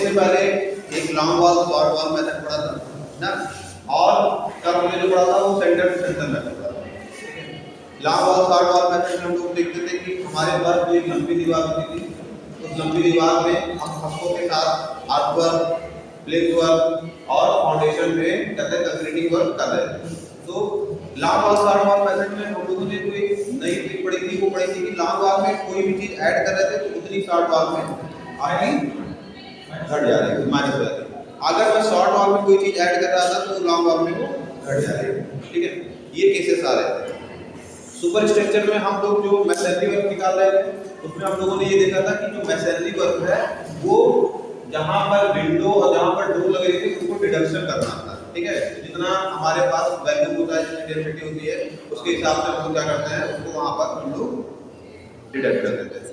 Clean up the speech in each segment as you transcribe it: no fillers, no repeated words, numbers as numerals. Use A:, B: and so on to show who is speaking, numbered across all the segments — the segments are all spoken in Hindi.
A: इससे पहले एक long wall short wall method पढ़ा था ना, और कल हमने जो पढ़ा था वो सेंटर टू सेंटर मेथड पढ़ा था। Long wall short wall method में हम लोग देखते थे कि हमारे पास जो एक लंबी दीवार होती थी, उस लंबी दीवार में हम खंभों के साथ आर्क वर्क, ब्रिक वर्क और फाउंडेशन में कहते हैं कंक्रीटिंग वर्क कर रहे थे। तो long wall short wall method में हम लोगों ने जो एक नई ट्रिक पढ़ी थी वो पढ़ी थी कि लॉन्ग वॉल में कोई भी चीज ऐड कर रहे थे तो उतनी शॉर्ट वॉल में आगे घट जा रही है, माइनस हो जाती है। अगर मैं शॉर्ट वॉल में कोई चीज ऐड कर रहा था तो लॉन्ग वॉल में वो घट जा रही है। ठीक है, ये केसेस आ रहे थे। सुपर स्ट्रक्चर में हम लोग जो मैसनरी वर्क निकाल रहे थे उसमें हम लोगों ने ये देखा था कि जो मैसनरी वर्क है वो जहां पर विंडो और जहां पर डोर लगे थे उसको डिडक्शन करना था। ठीक है, जितना हमारे पास वैल्यू होता है, जितनी डेंसिटी होती है उसके हिसाब से हम लोग क्या करते हैं उसको वहां पर हम लोग डिडक्ट कर देते हैं।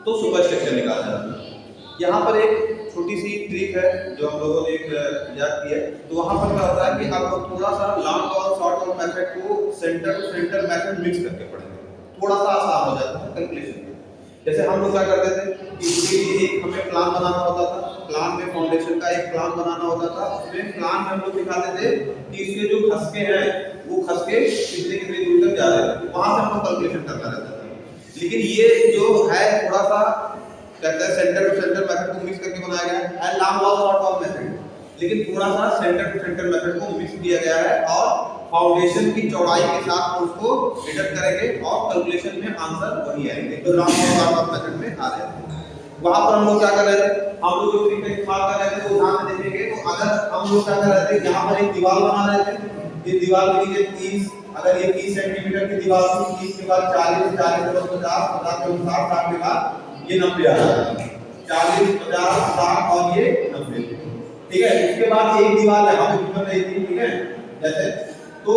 A: तो सुपर स्ट्रक्चर निकालना है। यहाँ पर एक छोटी सी ट्रिक है जो हम लोगों ने एक याद किया। तो वहां पर क्या होता है कि आप लोग थोड़ा सा long wall short wall method को centre to centre method mix करके पढ़ेंगे, थोड़ा सा आसान हो जाता है कैलकुलेशन में। जैसे हम लोग क्या करते थे कि इसके लिए एक हमें प्लान बनाना होता था, प्लान में फाउंडेशन का एक प्लान बनाना होता था। उसमें प्लान में हम लोग दिखाते थे कि इसके जो खसके हैं वो खसके कितने कितने दूर तक जा रहे हैं, वहां से हम लोग कैलकुलेशन करना रहता था। लेकिन ये जो है थोड़ा सा कहते हैं सेंटर टू सेंटर मेथड को मिक्स करके बनाया गया है, long wall short wall method, लेकिन थोड़ा सा सेंटर टू सेंटर मेथड को मिक्स किया गया है और फाउंडेशन की चौड़ाई के साथ उसको डिडक्ट करेंगे और कैलकुलेशन में आंसर वही आएंगे जो long wall short wall method में आ रहे हैं। वहां पर हम लोग क्या कर रहे थे, हम लोग जो ट्रिक का इस्तेमाल कर रहे थे वो ध्यान से देखेंगे। तो अगर हम लोग क्या कर रहे थे, यहाँ पर एक दीवार बना रहे थे, ये दीवार के नीचे 30, अगर ये 30 सेंटीमीटर की दीवार थी, 30 के बाद 40, 40 के बाद 50, 50 के बाद 60, 60 के बाद ये 90 आ रहा है, 40, 50, 60 और ये 90। ठीक है, इसके बाद एक दीवार यहाँ पे ऊपर रही थी। ठीक है, जैसे तो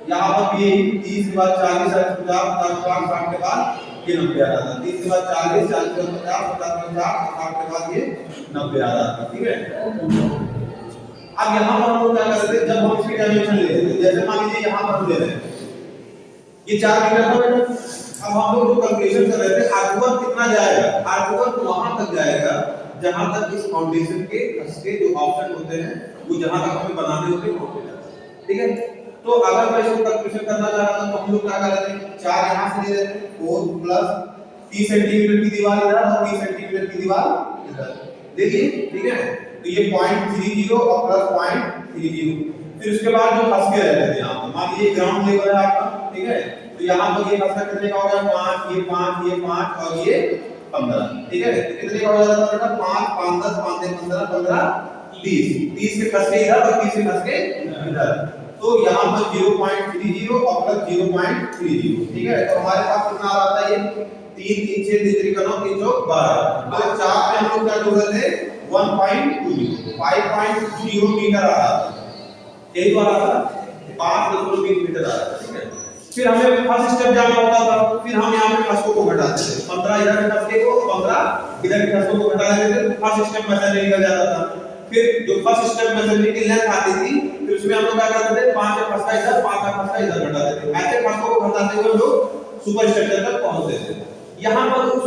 A: यहाँ पर ये 30 के बाद 40, 50, 50, 60 के बाद ये 90 आ रहा था, 30 के बाद 40, 40 के बाद 50, 50 के बाद 60 के बाद ये 90 आ रहा था। ठीक है, अब यहाँ पर हम लोग क्या करते थे, जब हम इसकी डायमेंशन ले रहे थे, जैसे मान लीजिए यहाँ पर हम ले रहे हैं ये 4 मीटर था बेटा। अब हम लोग जो कैलकुलेशन कर रहे थे आर्कवर्क कितना जाएगा, आर्कवर्क वहां तक जाएगा जहां तक इस फाउंडेशन के खसके जो ऑप्शन होते हैं वो जहां तक हमें बनाने होते हैं वहां पे। ठीक है, तो अगर मैं इसको कैलकुलेशन करना चाह रहा था तो हम लोग क्या कर रहे थे, 4 यहां से ले रहे थे, 4 प्लस 30 सेंटीमीटर की दीवार इधर और 30 सेंटीमीटर की दीवार इधर दे दिए। ठीक है, तो ये 0.30 और प्लस 0.30, फिर उसके बाद जो खसके रहते थे यहाँ पर, मान लीजिए ग्राउंड लेवल है आपका। ठीक है, तो यहाँ पर ये खसका कितने का हो गया, 5, ये 5, ये 5 और ये 15। ठीक है, कितने का हो जाता है बेटा, 5, 5, 10, 5, 15, 15, 30, 30 के खसके इधर और 30 के खसके इधर। तो यहाँ पर 0.30 और प्लस 0.30। ठीक है, तो हमारे पास कितना आ रहा था, ये 3, 3, 6, 3, 3 का 9, 3, 4, 12। तो 4 में हम लोग क्या जोड़ रहे थे, 1.20, 5.20 मीटर आ रहा था, यही आ रहा था, 5.20 मीटर आ रहा था। ठीक है, फिर हमें फर्स्ट स्टेप जाना होता था, फिर हम यहाँ पे खसकों को घटाते थे, 15 इधर के खसके को, 15 इधर के खसकों को घटा देते थे, फर्स्ट स्टेप मैसेज निकल जाता था। फिर जो फर्स्ट स्टेप मैसेज की लेंथ आती थी, फिर उसमें हम लोग क्या करते थे, 5 का खसका इधर, 5 का खसका इधर घटाते थे। ऐसे खसकों को घटाते हुए हम लोग सुपर स्ट्रक्चर तक पहुंचते थे। यहाँ पर उस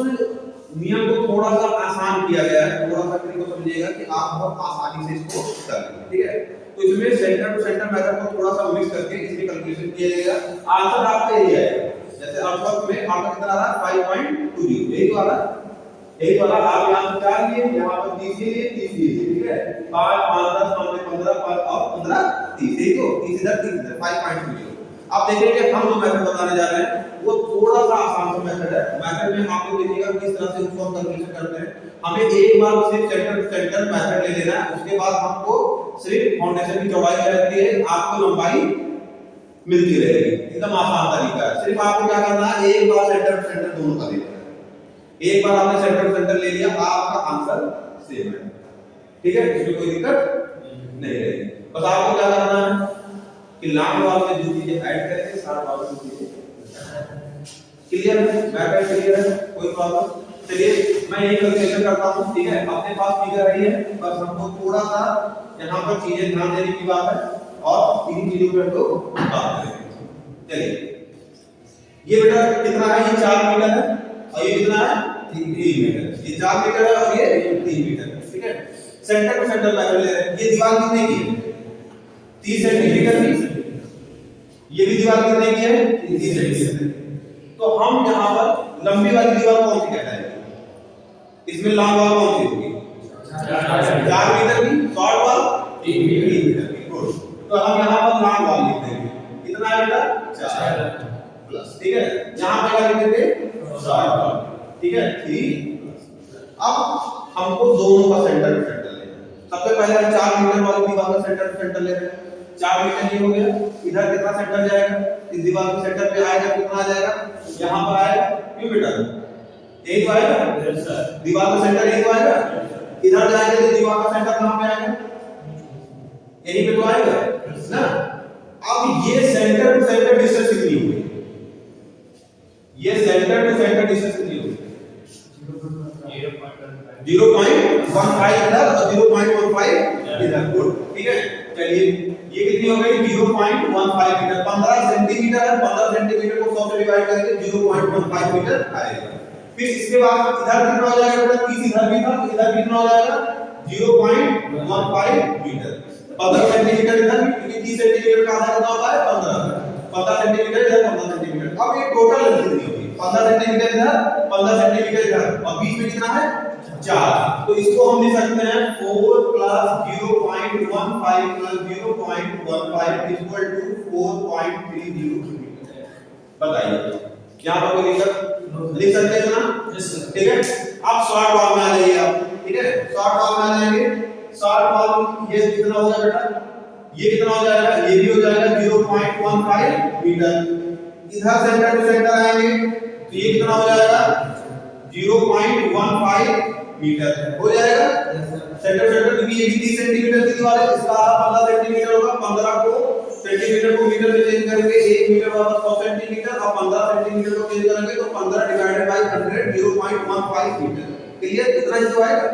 A: नियम को थोड़ा सा आसान किया गया है, थोड़ा सा ट्रिक को समझिएगा कि आप बहुत आसानी से इसको कर लेंगे। ठीक है, तो इसमें सेंटर टू सेंटर मेथड को थोड़ा सा मिक्स करके इसमें कैलकुलेशन किया जाएगा, आंसर आपका यही आएगा। जैसे आउटपुट में आपका कितना आ रहा है, 5.20, यही तो आ रहा है, यही वाला आप यहां पर 4 लिए, यहां पर 30 लिए, 30 लिए। ठीक है, 5, 5, 10, 5, 15, 5 और 15, 30, यही तो 30 इधर 30 इधर, 5.20। अब देखेंगे हम जो मेथड बताने जा रहे हैं वो थोड़ा सा आसान सा मेथड है। मेथड में आप लोग देखिएगा किस तरह से उसको हम कैलकुलेशन करते हैं। हमें एक बार सिर्फ सेंटर टू सेंटर मेथड ले लेना है, उसके बाद हमको सिर्फ फाउंडेशन की चौड़ाई क्या रहती है, आपको लंबाई मिलती रहेगी। एकदम आसान तरीका है, सिर्फ आपको क्या करना है, एक बार सेंटर टू सेंटर दोनों का लेना है। एक बार आपने सेंटर टू सेंटर ले लिया, आपका आंसर सेम है। ठीक है, इसमें कोई दिक्कत नहीं रहेगी। बस आपको क्या करना है कि लॉन्ग वॉल में जो चीजें ऐड करेंगे, शॉर्ट वॉल में चीजें क्लियर है, मैटर क्लियर है, कोई प्रॉब्लम। चलिए मैं यही कैलकुलेशन करता हूं। ठीक है, अपने पास फिगर रही है, बस हमको थोड़ा सा यहाँ पर चीजें ध्यान देने की बात है और तीन चीजों पे हम लोग बात करेंगे। चलिए, ये बेटा कितना है, ये 4 मीटर है और ये कितना है, 3 मीटर। ये 4 मीटर है और ये 3 मीटर है। ठीक है, सेंटर टू सेंटर मेथड ले रहे हैं। ये दीवार कितने की है? 30 सेंटीमीटर की। ये भी दीवार कितने की है? 30 सेंटीमीटर। तो हम यहाँ पर लंबी वाली दीवार कौन सी कहलाएगी? इसमें लॉन्ग वॉल कौन सी होगी? 4 मीटर की। शॉर्ट वॉल 3 मीटर की। गुड। तो हम यहाँ पर लॉन्ग वॉल लिख देंगे। कितना है बेटा? 4 प्लस। ठीक है, यहाँ पे क्या लिख देंगे? Short wall. ठीक है, 3। अब हमको दोनों का सेंटर टू सेंटर लेना है। सबसे पहले हम 4 मीटर वाली दीवार का सेंटर टू सेंटर ले रहे हैं। 4 मीटर ये हो गया। इधर कितना सेंटर जाएगा? इस दीवार के सेंटर पे आएगा, कितना आ जाएगा? यहाँ पर आएगा। क्यों बेटा? एक आएगा। दीवार का सेंटर एक आएगा। इधर जाएंगे तो दीवार का सेंटर कहां पे आएगा? यहीं पे तो आएगा ना। अब ये सेंटर टू सेंटर डिस्टेंस कितनी होगी? ये सेंटर टू सेंटर डिस्टेंस कितनी होगी? 0.15 इधर और 0.15 इधर। गुड। ठीक है, चलिए ये कितनी हो गई? 0.15 मीटर। 15 सेंटीमीटर है। 15 सेंटीमीटर को 100 से डिवाइड करेंगे 0.15 मीटर आएगा। फिर इसके बाद इधर कितना हो जाएगा बेटा? 30 इधर भी था, इधर कितना हो जाएगा? 0.15 मीटर। 15 सेंटीमीटर इधर भी, क्योंकि 30 सेंटीमीटर का आधा कितना होता है? 15 सेंटीमीटर इधर, 15 सेंटीमीटर। अब ये टोटल लेंथ कितनी होगी? 15 सेंटीमीटर इधर, 15 सेंटीमीटर इधर, और बीच में कितना है? 4। तो इसको हम लिख सकते हैं 4 + 0.15 + 0.15 इक्वल टू 4.30 मीटर। बताइए, यहां पर कोई दिक्कत लिख सकते हैं ना? ठीक है। अब शॉर्ट वॉल में आ जाइए आप। ठीक है, शॉर्ट वॉल में आ जाएंगे। शॉर्ट वॉल ये कितना होगा बेटा? ये कितना हो जाएगा? ये भी हो जाएगा 0.15 मीटर। इधर सेंटर टू सेंटर आएंगे तो ये कितना हो जाएगा? 0.15 मीटर हो जाएगा। सेंटर सेंटर, क्योंकि ये भी 30 सेंटीमीटर की दीवार है, इसका आधा 15 सेंटीमीटर होगा। 15 को सेंटीमीटर को मीटर में चेंज करेंगे, 1 मीटर वापस 100 सेंटीमीटर, और 15 सेंटीमीटर को चेंज करेंगे तो 15 डिवाइडेड बाय 100 0.15 मीटर। क्लियर? कितना ही तो आएगा।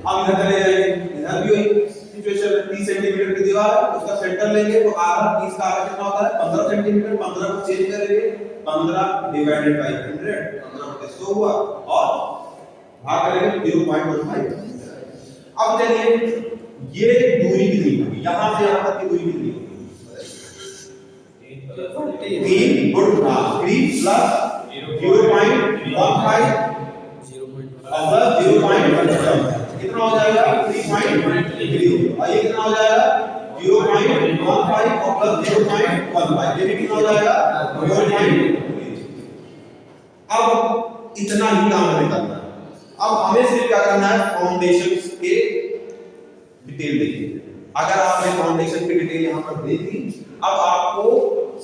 A: अब इधर चले जाएंगे, इधर भी वही सिचुएशन है। 30 सेंटीमीटर की दीवार है, उसका सेंटर लेंगे तो आधा 30 का आधा कितना होता है? 15 सेंटीमीटर। 15 को चेंज करेंगे, 15 डिवाइडेड बाय 100, 15/100 हुआ, और भाग करेंगे 0.15। अब चलिए ये दूरी कितनी होगी? यहां से यहां तक की दूरी कितनी होगी? 3। गुड। 3 + 0.15 और 0.15 कितना हो जाएगा? 3.30। और ये कितना हो जाएगा? 0.15 और + 0.15, ये भी कितना हो जाएगा? 0.30। अब इतना ही काम हमें करना है। अब हमें सिर्फ क्या करना है? फाउंडेशंस के डिटेल देखिए। अगर आपने फाउंडेशन की डिटेल यहां पर देख ली, अब आपको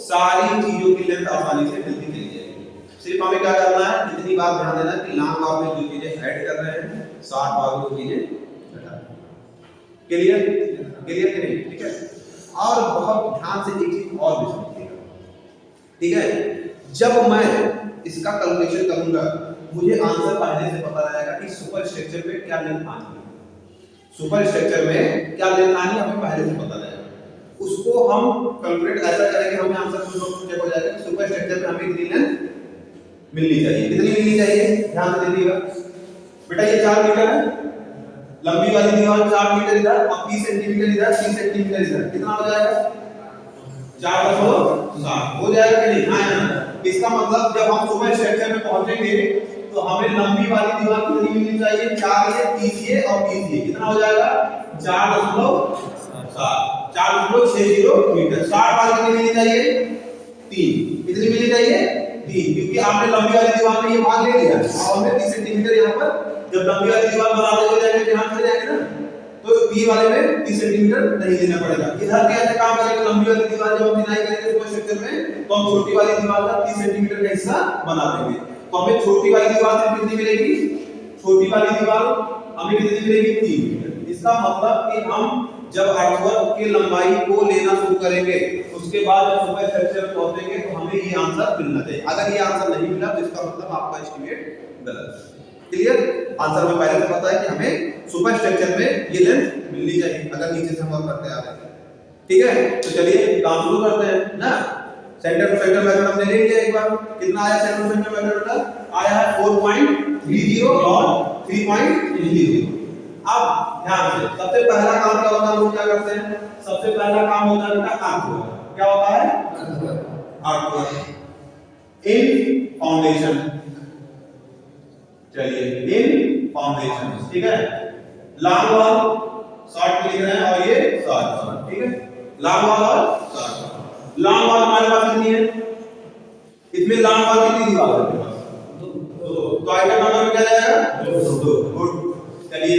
A: सारी चीजों की लेंथ आसानी से मिलती चली जाएगी। सिर्फ हमें क्या करना है? इतनी बात ध्यान देना कि लॉन्ग वॉल में जो चीजें ऐड कर रहे हैं, शॉर्ट वॉल में जो चीजें घटा रहे हैं। क्लियर? क्लियर कि नहीं? ठीक है। और बहुत ध्यान से एक चीज और भी समझिएगा। ठीक है, जब मैं इसका कैलकुलेशन करूंगा, मुझे आंसर पहले से पता रहेगा कि सुपर स्ट्रक्चर में क्या लेंथ आनी है। सुपर स्ट्रक्चर में क्या लेंथ आनी है हमें पहले से पता रहेगा। उसको हम कैलकुलेट ऐसा करेंगे, हमें आंसर चेक हो जाएगा कि सुपर स्ट्रक्चर में हमें कितनी लेंथ मिलनी चाहिए। कितनी मिलनी चाहिए? ध्यान से देखिएगा बेटा। ये 4 मीटर है, लंबी वाली दीवार 4 मीटर इधर, और 30 सेंटीमीटर इधर, 30 सेंटीमीटर इधर। कितना हो जाएगा? 4/7 हो जाएगा कि नहीं? हाँ। इसका मतलब जब हम सुपर स्ट्रक्चर में पहुंचेंगे तो हमें लंबी वाली दीवार कितनी मिलनी चाहिए? 4 ये, 30 ये और 30 ये। कितना हो जाएगा? 4.7 4.60 मीटर। शॉर्ट वाली कितनी मिलनी चाहिए? 3। कितनी मिलनी चाहिए? 3, क्योंकि आपने लंबी वाली दीवार में ये भाग ले लिया। अब हमें 30 सेंटीमीटर यहाँ पर जब लंबी वाली दीवार बनाते हुए जाएंगे तो यहाँ चले जाएंगे ना, तो 3 वाले में 30 सेंटीमीटर नहीं देना पड़ेगा। इधर कैसे काम करेंगे? लंबी वाली दीवार जब हम डिजाइन करेंगे सुपर स्ट्रक्चर में, तो हम छोटी वाली दीवार का 30 सेंटीमीटर का हिस्सा बना देंगे। तो हमें छोटी वाली दीवार से कितनी मिलेगी? छोटी वाली दीवार हमें कितनी मिलेगी? 3 मीटर। इसका मतलब कि हम जब अर्थवर्क की लंबाई को लेना शुरू करेंगे, उसके बाद जब सुपर स्ट्रक्चर में पहुंचेंगे तो हमें ये आंसर मिलना चाहिए। अगर ये आंसर नहीं मिला तो इसका मतलब आपका एस्टीमेट गलत है। क्लियर? आंसर में पहले से पता है कि हमें सुपर स्ट्रक्चर में ये लेंथ मिलनी चाहिए, अगर नीचे से हम वर्क करते आ रहे हैं। ठीक है, तो चलिए काम शुरू करते हैं ना। सेंटर टू सेंटर मेथड हमने ले लिया एक बार। कितना आया सेंटर टू सेंटर मेथड का? आया है 4.30 और 3.30। अब ध्यान से सबसे पहला काम क्या होता है, हम लोग क्या करते हैं, सबसे पहला काम होता है बेटा अर्थवर्क। क्या होता है? अर्थवर्क इन फाउंडेशन। चलिए इन फाउंडेशन, ठीक है। लॉन्ग वॉल शॉर्ट में लिख रहे हैं और ये शॉर्ट वॉल, ठीक है। लॉन्ग वॉल और शॉर्ट वॉल। लॉन्ग वॉल हमारे पास कितनी है? इसमें लॉन्ग वॉल कितनी दीवार है? तो आइटम नंबर क्या जाएगा? 2। गुड। चलिए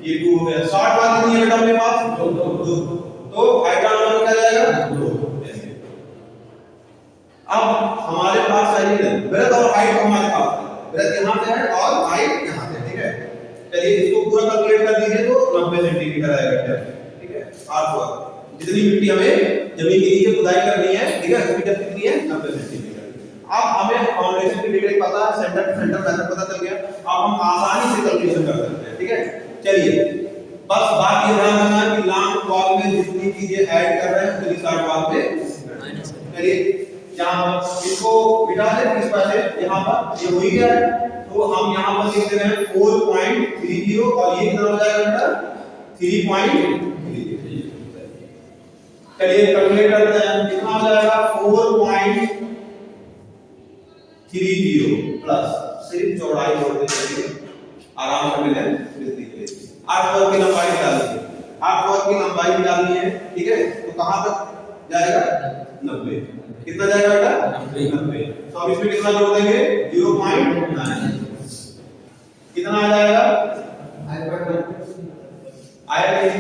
A: ये 2 हो गया। शॉर्ट वाली कितनी है बेटा अपने पास? 2। तो आइटम नंबर क्या जाएगा? 2। अब हमारे पास चाहिए ब्रेथ और हाइट हमारे पास है। ब्रेथ यहां से है और हाइट यहां से, ठीक है। चलिए इसको पूरा कैलकुलेट कर दीजिए तो 90 सेंटीमीटर आएगा, ठीक है। आपको जितनी मिट्टी हमें जमीन के नीचे खुदाई करनी है, ठीक है, उसकी डेप्थ कितनी है? 90 सेंटीमीटर। अब हमें फाउंडेशन की डिटेल पता है, सेंटर टू सेंटर मेथड पता चल गया। अब हम आसानी से कैलकुलेशन कर सकते हैं, ठीक है। चलिए बस बात ये ध्यान रखना कि लॉन्ग वॉल में जितनी चीजें ऐड कर रहे हैं उतनी शॉर्ट वॉल पे माइनस। चलिए यहां पर इसको बिठा दें, इस पासे यहां पर ये हो ही गया है, तो हम यहां पर लिख दे रहे हैं 4.30 और ये कितना हो जाएगा बेटा? 3.30। चलिए कैलकुलेट करते हैं, कितना हो जाएगा? 4.30 प्लस सिर्फ चौड़ाई जोड़ते चलिए, आराम से मिले मिलती है। आर्कवर्क की लंबाई निकालिए, आर्कवर्क की लंबाई निकालनी है, ठीक है। तो कहां तक जाएगा? 90। कितना जाएगा बेटा? 90। तो अब इसमें कितना जोड़ देंगे? 0.9। कितना आ जाएगा? आया नहीं?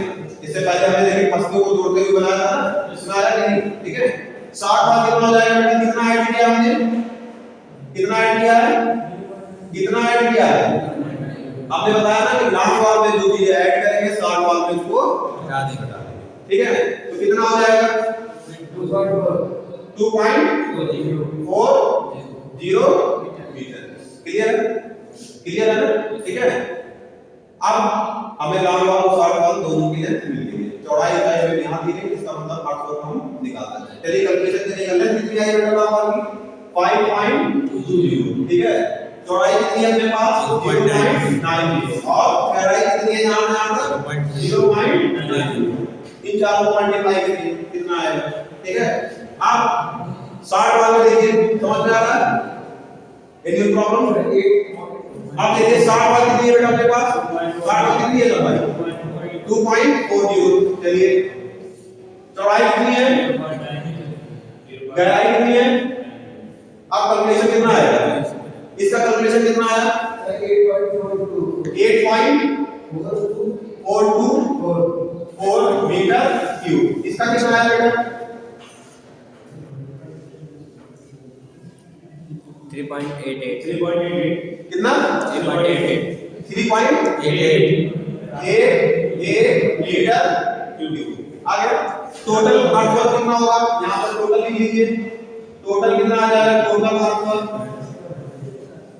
A: इससे पहले हमने देखिए फसलों को जोड़ते हुए बनाया था ना, इसमें आया नहीं, ठीक है। 60 का कितना हो जाएगा बेटा? कितना ऐड किया हमने? कितना ऐड किया है? कितना ऐड किया है? आपने बताया ना कि लॉन्ग वॉल में जो चीजें ऐड करेंगे शॉर्ट वॉल में उसको हटा देंगे, ठीक है। तो कितना हो जाएगा? 2.40 मीटर। क्लियर? क्लियर है ना? ठीक है। अब हमें लॉन्ग वॉल और शॉर्ट वॉल दोनों की लेंथ मिल गई है। चौड़ाई का हमें यहां दी गई, इसका मतलब 800 हम निकाल सकते हैं। चलिए कैलकुलेशन से निकाल लें, कितनी आई बेटा लॉन्ग वॉल की? 5.20, ठीक है। चौड़ाई कितनी है अपने पास? 0.90 और गहराई कितनी है यहां पर? 0.90। इन चारों को मल्टीप्लाई करिए, कितना आएगा? ठीक है। अब 60 वाले देखिए, समझ में आ रहा है? Any problem? अब देखिए 60 वाली कितनी है बेटा अपने पास? 60 वाली कितनी है लंबाई? 2.40। चलिए चौड़ाई कितनी है? गहराई कितनी है? अब कैलकुलेशन कितना आएगा? इसका कैलकुलेशन कितना आया? 8.424 मीटर क्यूब। इसका कितना आया बेटा?
B: 3.88।
A: कितना? 3.88 मीटर क्यूब आ गया। टोटल अर्थवर्क कितना होगा? यहां पर टोटल लिख लीजिए, टोटल कितना आ जाएगा? टोटल अर्थवर्क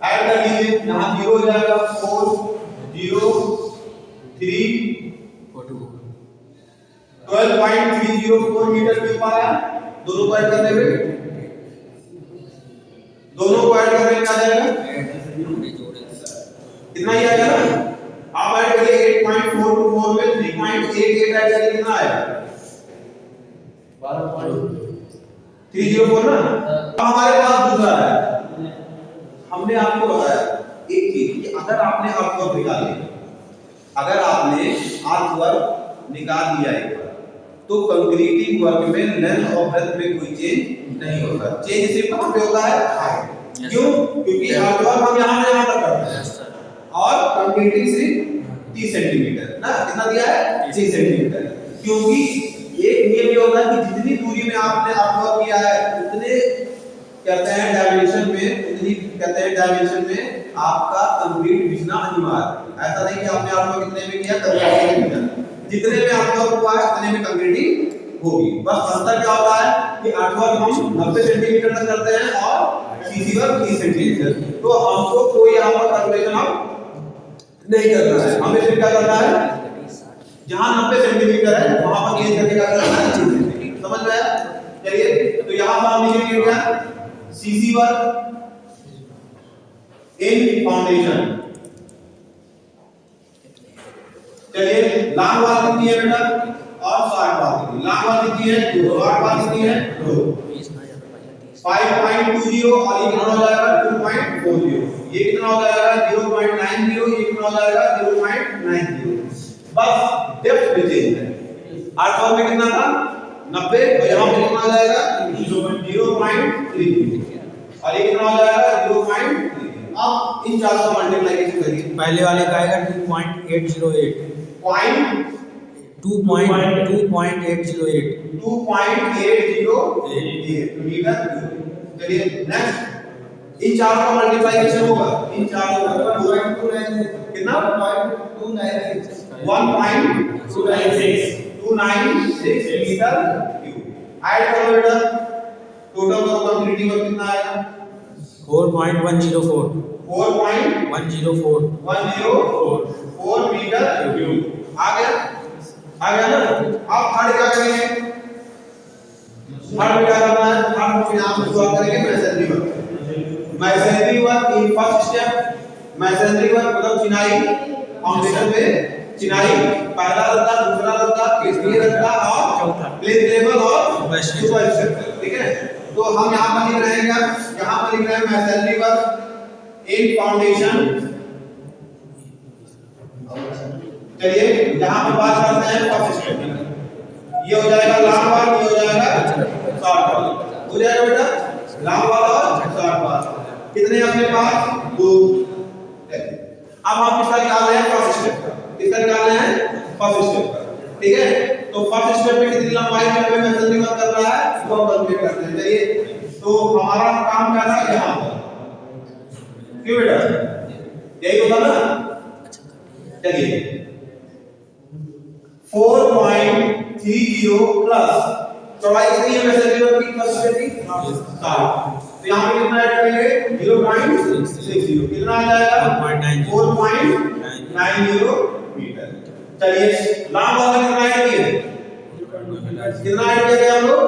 A: ऐड कर लीजिए, यहां 0 हो जाएगा, 403 12.304 मीटर क्यूब आया। दोनों को ऐड करने में, दोनों को ऐड करने में क्या जाएगा? कितना ही आएगा ना? आप ऐड करिए 8.424 में 3.88 ऐड करिए, कितना आएगा? 304 ना। अब हमारे पास दूसरा है, हमने आपको बताया एक चीज कि अगर आपने अर्थवर्क निकाल लिया, अगर आपने अर्थवर्क निकाल लिया एक बार, तो कंक्रीटिंग वर्क में लेंथ और ब्रेथ में कोई चेंज नहीं होता। चेंज सिर्फ कहां पे होता है? हाइट। क्यों? क्योंकि अर्थवर्क हम यहां से यहां तक करते हैं और कंक्रीटिंग सिर्फ 30 सेंटीमीटर ना। कितना दिया है? 30 सेंटीमीटर। क्योंकि एक नियम ये होता है कि जितनी दूरी में आपने अर्थवर्क किया है उतने कहते हैं डायमेंशन में, उतनी कहते हैं डायमेंशन में आपका कंक्रीट बिछना अनिवार्य। ऐसा नहीं कि आपने अर्थवर्क कितने में किया कंक्रीट जितने में अर्थवर्क हुआ है उतने में कंक्रीटिंग होगी। बस अंतर क्या होता है कि अर्थवर्क हम 90 सेंटीमीटर तक करते हैं और सीसी वर्क 30 सेंटीमीटर। तो हमको कोई यहां पर कैलकुलेशन अब नहीं करना है, हमें सिर्फ क्या करना है, जहां 90 सेंटीमीटर है वहां पर चेंज करने का करना है। समझ में आया? चलिए तो यहां पर हम लिखेंगे क्या? सीसी वर्क इन फाउंडेशन चलिए लॉन्ग वाल कितनी है बेटा और शॉर्ट वाल कितनी, लॉन्ग वाल कितनी है 2, शॉर्ट वाल कितनी है 2, 5.20 और ये कितना हो जाएगा 2.40, ये कितना हो जाएगा 0.90, ये कितना हो जाएगा 0.90, बस डेप्थ में चेंज है। आर्ट वाल में कितना था 90 और यहाँ पे कितना आ जाएगा 0.30 और ये कितना हो जाएगा 0.30। अब इन चारों का मल्टीप्लिकेशन करिए,
B: पहले वाले का आएगा 2.808
A: 2.808 मीटर। चलिए नेक्स्ट इन चारों का मल्टीप्लिकेशन होगा, इन चारों का कितना 1.296 मीटर क्यूब। ऐड करो बेटा, टोटल करो कंप्लीटी पर कितना आएगा
B: 4.104
A: मीटर क्यूब। आ गया ना। अब थर्ड क्या करेंगे, थर्ड में क्या करना है, थर्ड में यहाँ पे शुरुआत करेंगे masonry work. Masonry work in first step, masonry work मतलब चिनाई, फाउंडेशन पे चिनाई, पहला रद्दा, दूसरा रद्दा, तीसरी रद्दा और प्लेन लेवल और सुपर स्ट्रक्चर। ठीक है, तो हम यहाँ पर लिख रहे हैं क्या, यहाँ पर लिख रहे हैं मैसनरी वर्क इन फाउंडेशन। चलिए यहाँ पे बात करते हैं फर्स्ट स्टेप, ये हो जाएगा लॉन्ग वाल, ये हो जाएगा शॉर्ट वाल, हो जाएगा बेटा लॉन्ग वाल और शॉर्ट वाल। कितने अपने पास 2। अब हम किसका निकाल रहे हैं फर्स्ट स्टेप, किसका निकाल रहे हैं फर्स्ट स्टेप। ठीक है, तो फर्स्ट स्टेप में कितनी लंबाई में हमें मैसनरी वर्क कर रहा है वो हम कंप्लीट करते हैं। चलिए तो हमारा काम क्या था यहाँ पर, क्यों बेटा यही होता ना। चलिए 4.30 प्लस चौड़ाई कितनी है मैसनरी वर्क की फर्स्ट स्टेप की 60, तो यहाँ पे कितना ऐड करेंगे 0.60, कितना आ जाएगा 4.90 मीटर। चलिए लॉन्ग वाल में कितना ऐड किए, कितना ऐड किया हम लोग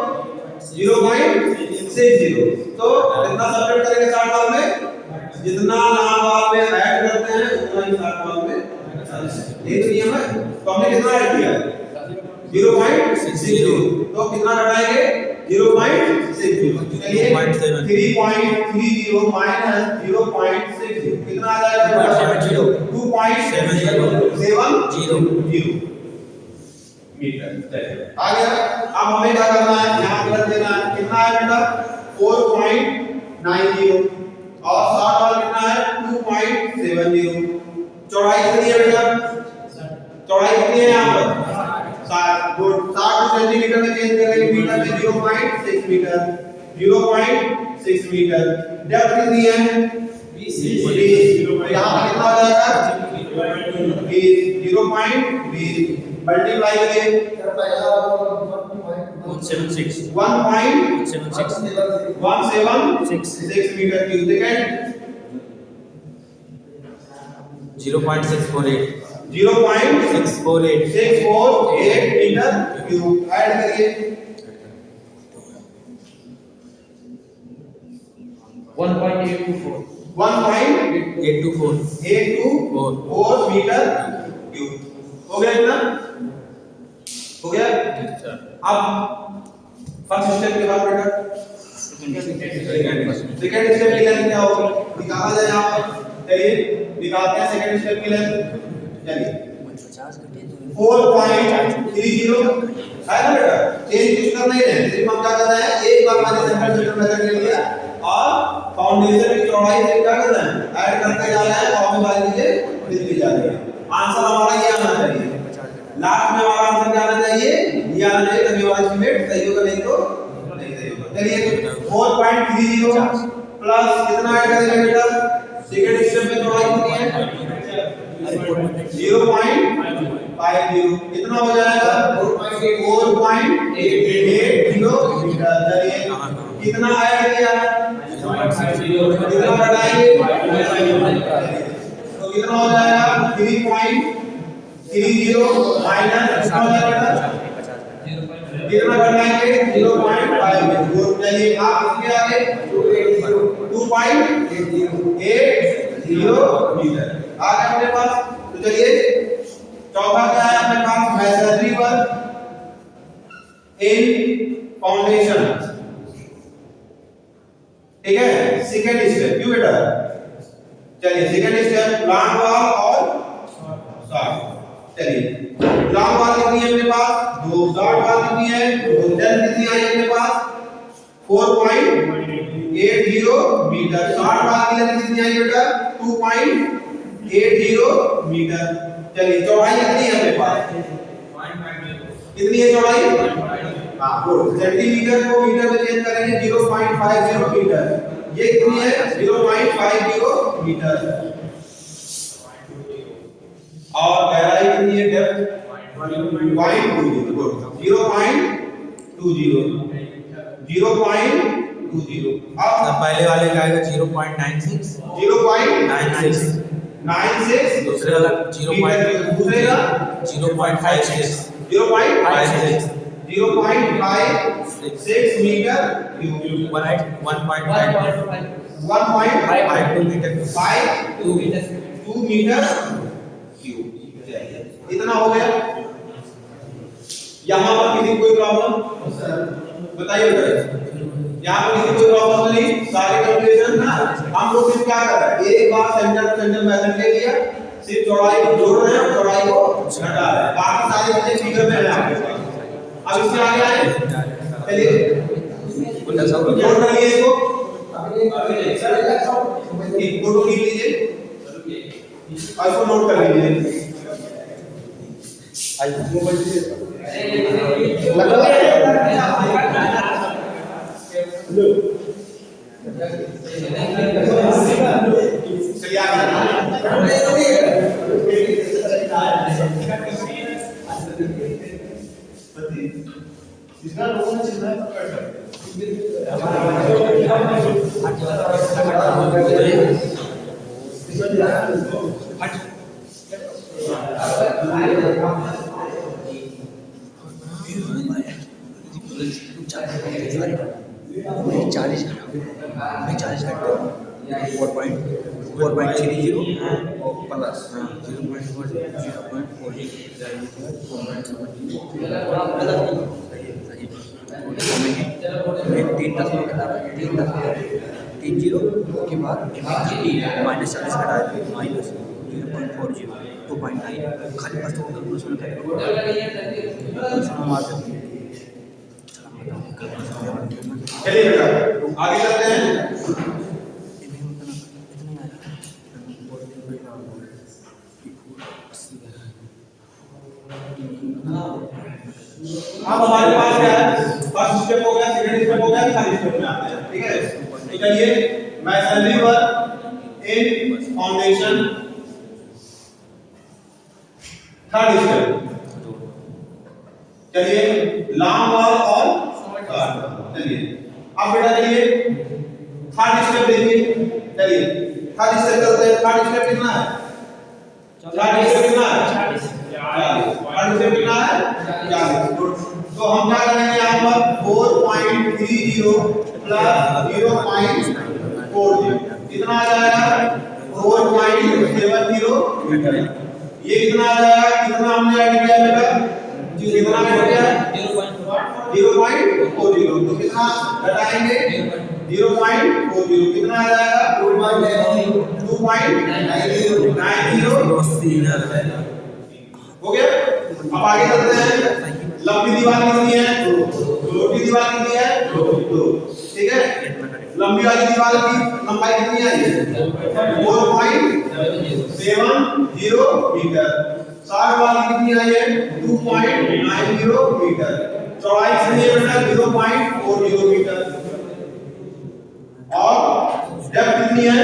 A: 0.60, तो कितना सब्ट्रैक्ट करेंगे शॉर्ट वाल में, जितना लॉन्ग वाल में ऐड करते हैं उतना ही शॉर्ट वाल में। ये नियम है, तो हमने कितना ऐड किया 0.60, तो कितना घटाएंगे 0.60। चलिए 3.30 माइनस 0.60 कितना आ जाएगा 2.70 मीटर। आ गया। अब हमें क्या करना है, यहाँ पर रख देना है, कितना है बेटा 4.90 और शॉर्ट वाला कितना है 2.70। चौड़ाई कितनी है बेटा, चौड़ाई कितनी है यहाँ पर 60 सेंटीमीटर में चेंज करेंगे, मीटर में 0.6 मीटर, 0.6 मीटर। डेप्थ कितनी है 20, यहाँ पर कितना आ जाएगा 0.20 मल्टीप्लाई करें
B: 176
A: metre cube. Second
B: 0.648
A: metre cube. Add करिए 1.824 मीटर क्यूब। हो गया इतना, हो गया। अब फर्स्ट स्टेप के बाद बेटा सेकंड स्टेप की लेंथ क्या होगी, निकाला जाए यहाँ पर। चलिए निकालते हैं सेकंड स्टेप की लेंथ। चलिए 4.30 है ना बेटा, चेंज कुछ कर नहीं रहे, सिर्फ हम क्या कर रहे हैं एक बार मैंने सेंटीमीटर मेथड ले लिया और फाउंडेशन की चौड़ाई से क्या कर रहे हैं ऐड करते जा रहे हैं, फॉर्मूला वाली चीजें मिलती जा रही है। आंसर हमारा ये आना चाहिए, लास्ट में हमारा आंसर क्या आना चाहिए, ये आना चाहिए, तभी हमारा एस्टीमेट सही होगा, नहीं तो नहीं सही होगा। चलिए 4.30 प्लस कितना ऐड करेंगे बेटा, सेकंड स्टेप में चौड़ाई कितनी है 0.50, कितना हो जाएगा 4.80 मीटर। चलिए कितना ऐड किया है, कितना घटाएंगे तो कितना हो जाएगा 3.30 माइनस कितना हो जाएगा, कितना घटाएंगे 0.5। चलिए आप इसके आगे 2.80 मीटर आ गया अपने पास। तो चलिए चौथा क्या है अपने पास मैसनरी वर्क इन फाउंडेशन, ठीक है। सेकंड स्टेप क्यों बेटा, चलिए सेकंड स्टेप लॉन्ग वॉल और शॉर्ट। चलिए लॉन्ग वॉल कितनी है अपने पास, दो, शॉर्ट वॉल कितनी है, दो, डेप्थ कितनी आई अपने पास 4.80 मीटर, शॉर्ट वॉल की लेंथ कितनी आई बेटा 2.80 मीटर। चलिए चौड़ाई कितनी है अपने पास, कितनी है चौड़ाई, हाँ गुड, सेंटीमीटर को मीटर में चेंज करेंगे 0.50 मीटर, ये कितनी है 0.50 मीटर। और गहराई कितनी है, डेप्थ 0.20, गुड 0.20। अब
B: पहले वाले का आएगा 0.96,
A: 0.96,
B: दूसरे वाला 0.56, 0.56
A: metre cube,
B: 1.52 metre
A: 2 metre cube. इतना हो गया। यहाँ पर किसी कोई प्रॉब्लम बताइए, यहाँ पर किसी कोई प्रॉब्लम नहीं, सारे कैलकुलेशन ना हम लोग सिर्फ क्या कर रहे हैं, एक बार सेंटर टू सेंटर मेथड ले लिया, सिर्फ चौड़ाई को जोड़ रहे हैं, चौड़ाई को घटा रहे हैं, बाकी सारी चीजें फिगर में है आपके पास। अब इससे आगे आए, चलिए जोड़ कर लिए इसको, एक फोटो खींच लीजिए और इसको नोट कर लीजिए। चलिए इसका लोगों ने चिन्ह है पकड़
C: तीन जीरो के बाद -40 घटा -0.40 2.9 खाली बस तो कैलकुलेशन करें
A: चलिए बेटा आगे चलते हैं। अब हमारे पास क्या है, फर्स्ट स्टेप हो गया, सेकंड स्टेप हो गया, थर्ड स्टेप में आते हैं, ठीक है। तो चलिए masonry work in foundation, third step. चलिए लॉन्ग वॉल और शॉर्ट। चलिए अब बेटा चलिए थर्ड स्टेप देखिए, चलिए थर्ड स्टेप करते हैं। थर्ड स्टेप कितना है, थर्ड स्टेप कितना है 40, थर्ड स्टेप कितना है 40। तो हम क्या करेंगे यहाँ पर 4.30 प्लस 0.40 कितना आ जाएगा 4.70 मीटर। ये कितना आ जाएगा, कितना हमने ऐड किया बेटा, कितना ऐड किया 0.40, तो कितना घटाएंगे 0.40, कितना आ जाएगा 2.90 हो गया। अब आगे चलते हैं। लंबी दीवार कितनी है, छोटी दीवार कितनी है 2, ठीक है। लंबी वाली दीवार की लंबाई कितनी है 4.70 मीटर, शॉर्ट वाली कितनी आई है 2.90 मीटर, चौड़ाई कितनी है बेटा 0.40 मीटर, और डेप्थ कितनी है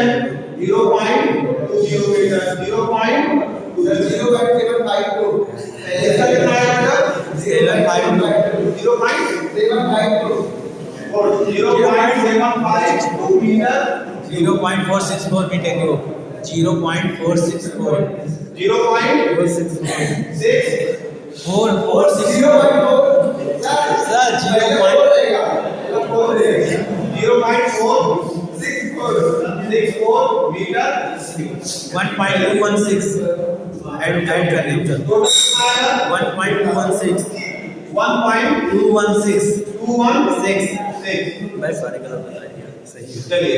A: 0.20 मीटर, 0.052। इसका कितना है बेटा 0.752 मीटर,
B: 0.464 मीटर को 0.464 सर
A: 0.464 मीटर,
B: 1.216 ऐड करने हैं चलो।
A: टोटल कितना आया
B: 1.216
A: 1.216
C: मैं सारे कलर बता दिया सही है।
A: चलिए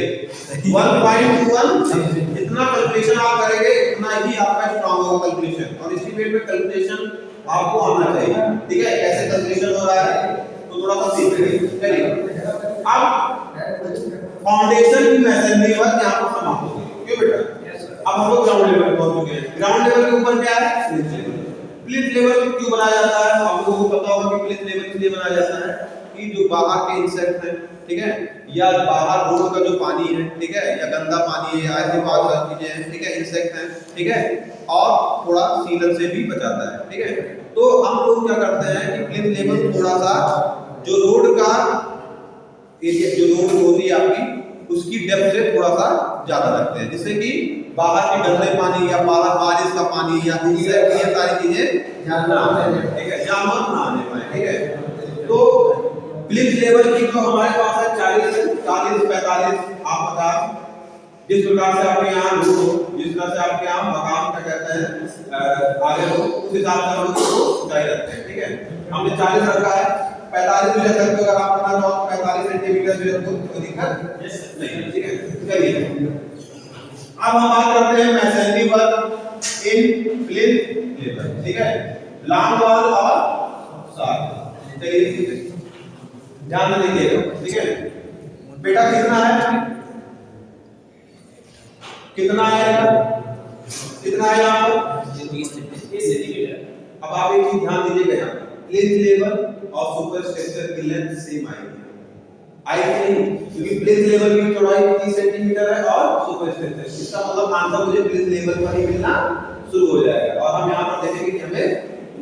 A: 1.21 जितना कैलकुलेशन आप करेंगे उतना ही आपका स्ट्रांग होगा कैलकुलेशन, और एस्टीमेट में कैलकुलेशन आपको आना चाहिए। ठीक है, कैसे कैलकुलेशन हो रहा है तो थोड़ा सा सीख लेंगे। चलिए अब फाउंडेशन की मैसनरी वर्क यहां पर समाप्त हो गई। क्यों बेटा? अब हम लोग ग्राउंड लेवल पर पहुंच चुके हैं। ग्राउंड लेवल के ऊपर क्या है? प्लिथ लेवल क्यों बनाया जाता है? आप लोगों को पता होगा कि प्लिथ लेवल इसलिए बनाया जाता है कि जो बाहर के इंसेक्ट हैं, ठीक है, या बाहर रोड का जो पानी है, ठीक है, या गंदा पानी है, या ऐसी बात चीजें हैं, ठीक है, इंसेक्ट हैं, ठीक है, और थोड़ा सीलन से भी बचाता है। ठीक है, तो हम लोग क्या करते हैं कि प्लिथ लेवल थोड़ा सा जो रोड का एरिया, जो रोड होती है आपकी, उसकी डेप्थ से थोड़ा सा ज्यादा रखते हैं, जिससे कि बाहर के गंदे पानी या बाहर बारिश का पानी या इंसेक्ट, ये सारी चीजें ध्यान ना आए। ठीक है, जानवर ना आने पाए। ठीक है, तो प्लिथ लेवल की जो हमारे पास है 40 45 आप बता, जिस प्रकार से आपके यहाँ रोड हो, जिस तरह से आपके यहाँ मकान का कहते हैं आगे हो, उस हिसाब से हम लोग ऊंचाई रखते हैं। ठीक है, हमने 40 रखा है, 45 भी रख सकते हो अगर आप अपना 45 सेंटीमीटर भी रखो तो दिक्कत नहीं। ठीक है, चलिए अब हम बात करते हैं मैसनरी वर्क इन प्लिथ लेवल। ठीक है, लॉन्ग वॉल और शॉर्ट। चलिए ध्यान से देखिए। ठीक है बेटा, कितना है कितना है यहाँ पर
C: 20 सेंटीमीटर।
A: अब आप एक चीज ध्यान दीजिएगा, यहाँ प्लिथ लेवल और सुपर स्ट्रक्चर की लेंथ सेम आएगी नहीं, क्योंकि प्लिथ लेवल की चौड़ाई 30 सेंटीमीटर है और सुपर स्ट्रक्चर, इसका मतलब आंसर मुझे प्लिथ लेवल पर ही मिलना शुरू हो जाएगा। और हम यहाँ पर देखेंगे कि हमें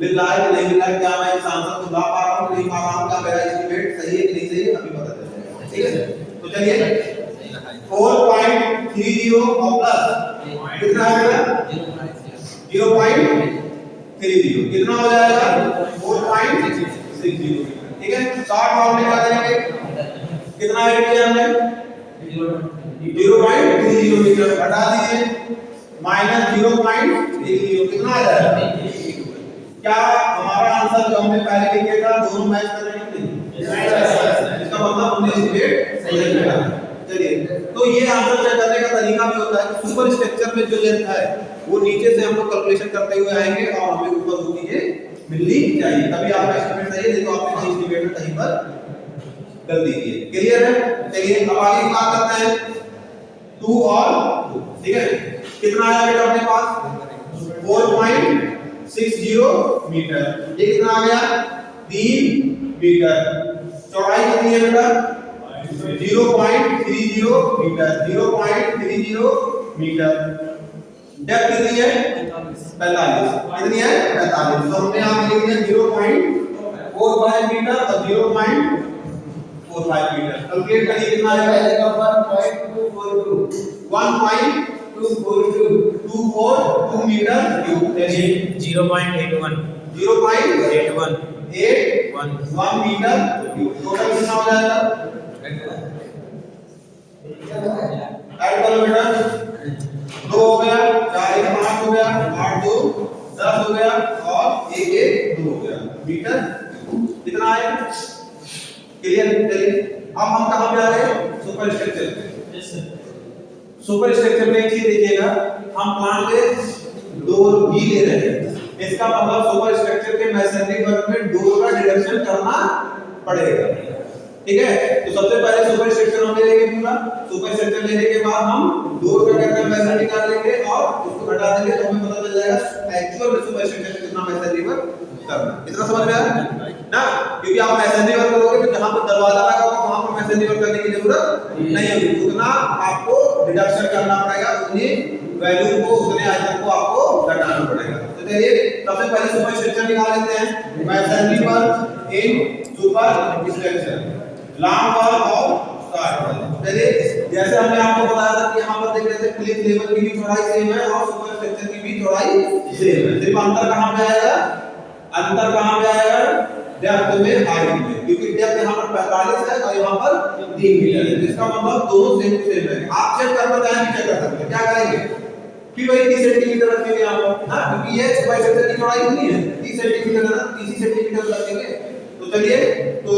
A: मिल रहा है कि नहीं मिल रहा है, क्या मैं इस आंसर को ला पा रहा हूँ नहीं पा रहा हूँ, क्या मेरा एस्टीमेट सही है कि नहीं सही है, अभी पता चल जाएगा। ठीक है, तो चलिए 4.30 और प्लस कितना है बेटा 0.30 कितना हो जाएगा 4.60। ठीक है, 60 और निकाल देंगे, कितना ऐड किया हमने 0.30 मीटर, घटा दीजिए माइनस 0.30 कितना आ जाएगा? क्या हमारा आंसर जो हमने पहले लिखा था दोनों मैच कर रहे हैं कि नहीं? इसका मतलब हमने एस्टीमेट सही लगाया। चलिए, तो ये आंसर चेक करने का तरीका भी होता है कि सुपर स्ट्रक्चर में जो लेंथ है वो नीचे से हम लोग कैलकुलेशन करते हुए आएंगे और हमें ऊपर वो चीजें मिलनी चाहिए, तभी आपका एस्टीमेट सही है, नहीं तो आपने कहीं एस्टीमेट में कहीं पर कर दीजिए। क्लियर है? चलिए अब आगे बात करते हैं 2 और 2। ठीक है, कितना आया बेटा अपने पास 4.60 मीटर, ये कितना आ गया 3 मीटर। चौड़ाई कितनी है बेटा 0.30 मीटर, 0.30 मीटर। डेप्थ कितनी है 45, कितनी है 45, तो हमने यहाँ लिख दिया 0.45 मीटर और 0.45 मीटर। कैलकुलेट करिए कितना आएगा 1.242 metre cube.
B: 0.81
A: metre cube. Total कितना हो जाएगा ऐड करो बेटा, 2 हो गया, 4 1 5 हो गया, 8 2 10 हो गया और 1 1 2 हो गया मीटर कितना आया। क्लियर? चलिए अब हम कहां पे आ गए सुपर स्ट्रक्चर पे। सुपर स्ट्रक्चर में एक चीज देखिएगा, हम प्लान पे डोर भी ले रहे हैं, इसका मतलब सुपर स्ट्रक्चर के मैसनरी वर्क में डोर का डिडक्शन करना पड़ेगा। ठीक है, तो सबसे पहले सुपर स्ट्रक्चर हम ले लेंगे पूरा, सुपर स्ट्रक्चर लेने के बाद हम डोर का कहते हैं मैसनरी निकाल लेंगे और उसको घटा देंगे तो हमें पता चल जाएगा एक्चुअल में सुपर स्ट्रक्चर में कितना मैसनरी वर्क करना। इतना समझ में आया ना? क्योंकि आप मैसनरी वर्क करोगे तो जहां पर दरवाजा लगा होगा वहां पर मैसनरी वर्क करने की जरूरत नहीं होगी, उतना आपको डिडक्शन करना पड़ेगा, उतनी वैल्यू को उतने आइटम को आपको घटाना पड़ेगा। तो चलिए सबसे पहले सुपर स्ट्रक्चर निकाल लेते हैं, masonry work in super structure long wall और शॉर्ट वॉल। चलिए जैसे हमने आपको बताया था कि यहां पर देख रहे थे प्लिथ लेवल की भी चौड़ाई सेम है और सुपर स्ट्रक्चर की भी चौड़ाई सेम है, सिर्फ अंतर कहां पे आएगा डेप्थ में हाइट में, क्योंकि डेप्थ यहां पर 45 है और यहां पर 3 मीटर है, इसका मतलब दोनों सेम टू सेम है। आप चेक करना चाहें कि चेक कर सकते हैं, क्या करेंगे फिर वही 30 सेंटीमीटर रखेंगे यहाँ पर, हाँ, क्योंकि ये सुपर स्ट्रक्चर की चौड़ाई कितनी है 30 सेंटीमीटर है ना, 30 सेंटीमीटर रखेंगे। तो चलिए, तो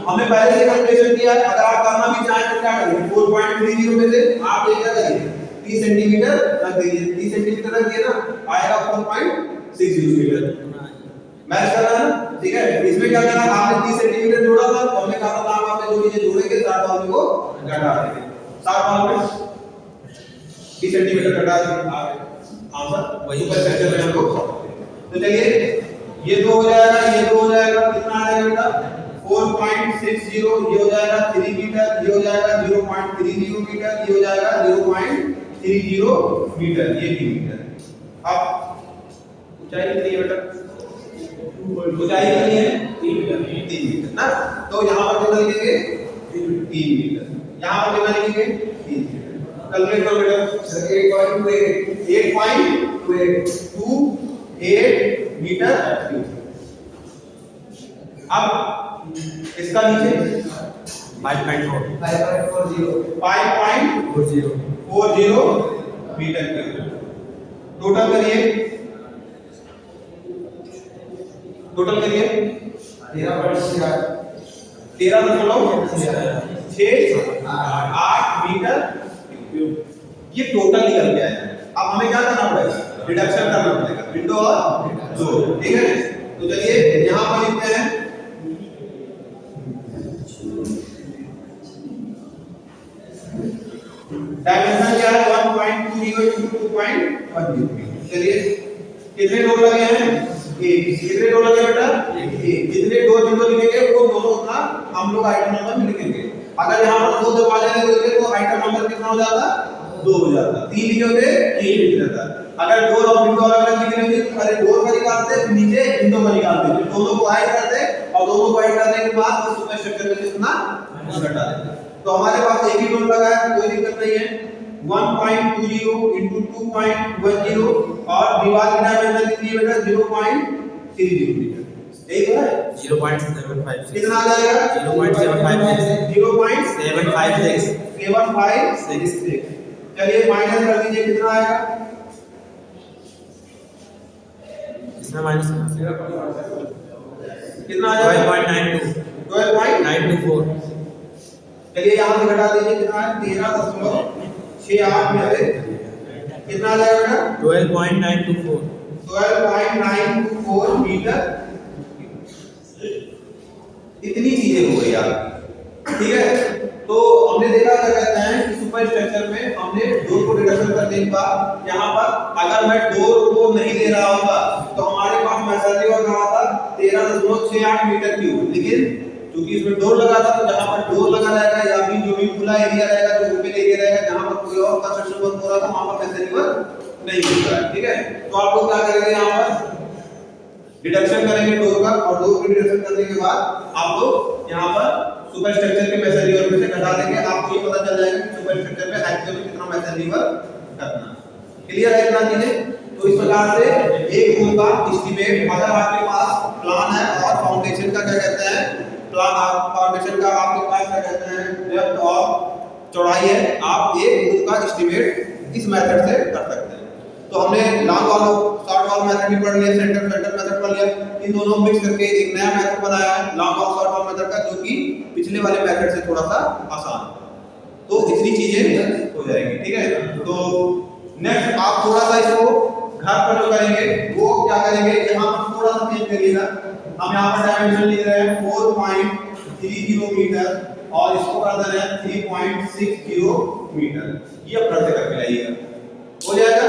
A: हमने पहले से कैलकुलेशन किया है, अगर आप करना भी चाहें तो क्या करेंगे, 4.30 में से आप ये क्या करिए 30 सेंटीमीटर रख दीजिए, 30 सेंटीमीटर रख दिए ना, आएगा 4.60 मीटर। मैच कर रहा है ना, ठीक है। इसमें क्या करना, आपने 30 सेंटीमीटर जोड़ा था, तो हमने कहा था आप जो चीजें जोड़ेंगे 60 वाले को घटा देंगे, 60 वाले में 30 सेंटीमीटर घटा देंगे, आंसर वही पर सेक्शन में हम लोग। तो चलिए, ये 2 हो जाएगा, ये 2 हो जाएगा, कितना आ जाएगा बेटा 4.60, ये हो जाएगा 3 मीटर, ये हो जाएगा 0.30 मीटर, ये हो जाएगा 0.30 मीटर, ये भी मीटर। अब ऊंचाई कितनी है बेटा, ऊंचाई कितनी है 3 मीटर ना, तो यहाँ पर कितना लिखेंगे 3 मीटर, यहाँ पर कितना लिखेंगे 3 मीटर। कैलकुलेट करो बेटा, 8.28 मीटर क्यूब। अब इसका नीचे
B: 5.40
A: मीटर क्यूब। टोटल करिए 13.68 मीटर क्यूब। ये टोटल निकल गया है। अब हमें क्या करना पड़ेगा, रिडक्शन करना पड़ेगा, विंडो और डोर, ठीक है। तो चलिए यहाँ पर लिखते हैं डायमेंशन क्या है 1.20 into 2.10। चलिए कितने डोर लगे हैं, एक। कितने डोर लगे बेटा, एक। जितने डोर विंडो लिखेंगे वो दोनों का हम लोग आइटम नंबर में लिखेंगे। अगर यहाँ पर 2 दरवाजे लगे होते तो आइटम नंबर कितना हो जाता, 2 हो जाता। 3 लिखे होते 3 लिख देता। अगर डोर और विंडो अलग अलग लिखने होते तो पहले डोर का निकालते फिर नीचे विंडो का निकालते, फिर दोनों को ऐड करते और दोनों को ऐड करने के बाद उस सुपर स्ट्रक्चर में कितना घटा देते। तो हमारे पास एक ही डोर लगा है, कोई दिक्कत नहीं है। 1.20 into 2.10 और दीवार की डायमेंशन कितनी है बेटा 0.30 मीटर, यही तो है
B: 0.756
A: कितना आ जाएगा
B: 0.756
A: 756। चलिए माइनस कर दीजिए, कितना आएगा,
B: इसमें माइनस
A: कितना आ जाएगा
B: 12.924।
A: चलिए यहाँ से घटा दीजिए, कितना है 13.68 में से कितना आ जाएगा 12.924 मीटर। इतनी चीजें हो गई आपकी, ठीक है। तो हमने देखा क्या कहते हैं कि सुपर स्ट्रक्चर में हमने डोर को रिडक्शन करने के बाद यहाँ पर अगर मैं डोर को नहीं दे रहा होगा तो हमारे पास मैसनरी वर्क कहा था 13.68 मीटर क्यूब, लेकिन क्योंकि इसमें डोर लगा था तो जहां पर डोर लगा रहेगा या भी जो भी खुला एरिया रहेगा, जो ओपन एरिया रहेगा, जहां पर कोई और कंस्ट्रक्शन वर्क हो रहा था वहां पर मैसनरी वर्क नहीं होता है, ठीक है। तो आप लोग क्या करेंगे, यहाँ पर डिडक्शन करेंगे डोर का, और डोर की डिडक्शन करने के बाद आप लोग यहाँ पर सुपर स्ट्रक्चर के मैसनरी वर्क से घटा देंगे। आपको ये पता चल जाएगा कि सुपर स्ट्रक्चर में एक्चुअली में कितना मैसनरी वर्क करना। क्लियर है इतना चीजें। तो इस प्रकार से एक रूम का एस्टीमेट, अगर आपके पास प्लान है और फाउंडेशन का क्या कहते हैं प्लान, फाउंडेशन का आपके पास क्या कहते हैं डेप्थ और चौड़ाई है, आप एक रूम का एस्टीमेट इस मेथड से कर सकते हैं। तो हमने long wall short wall method भी पढ़ लिया, सेंटर मेथड पढ़ लिया, इन दोनों मिक्स करके एक नया मेथड बनाया है long wall short wall method का, जो कि पिछले वाले मेथड से थोड़ा सा आसान है। तो इतनी चीजें हो जाएंगी, ठीक है। तो नेक्स्ट आप थोड़ा सा इसको घर पर जो करेंगे वो क्या करेंगे, यहाँ पर थोड़ा सा चेंज करिएगा। हम यहाँ पर डायमेंशन लिख रहे हैं 4.30 मीटर और इसको कर दे रहे हैं 3.60 मीटर। ये अपना से करके लाइएगा, हो जाएगा।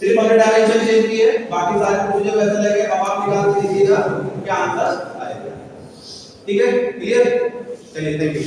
A: सिर्फ हमने डायमेंशन चेंज किए, बाकी सारे प्रोसीजर वैसे लगे। अब आप निकाल के देखिएगा क्या आंसर आएगा, ठीक है। क्लियर, चलिए थैंक यू।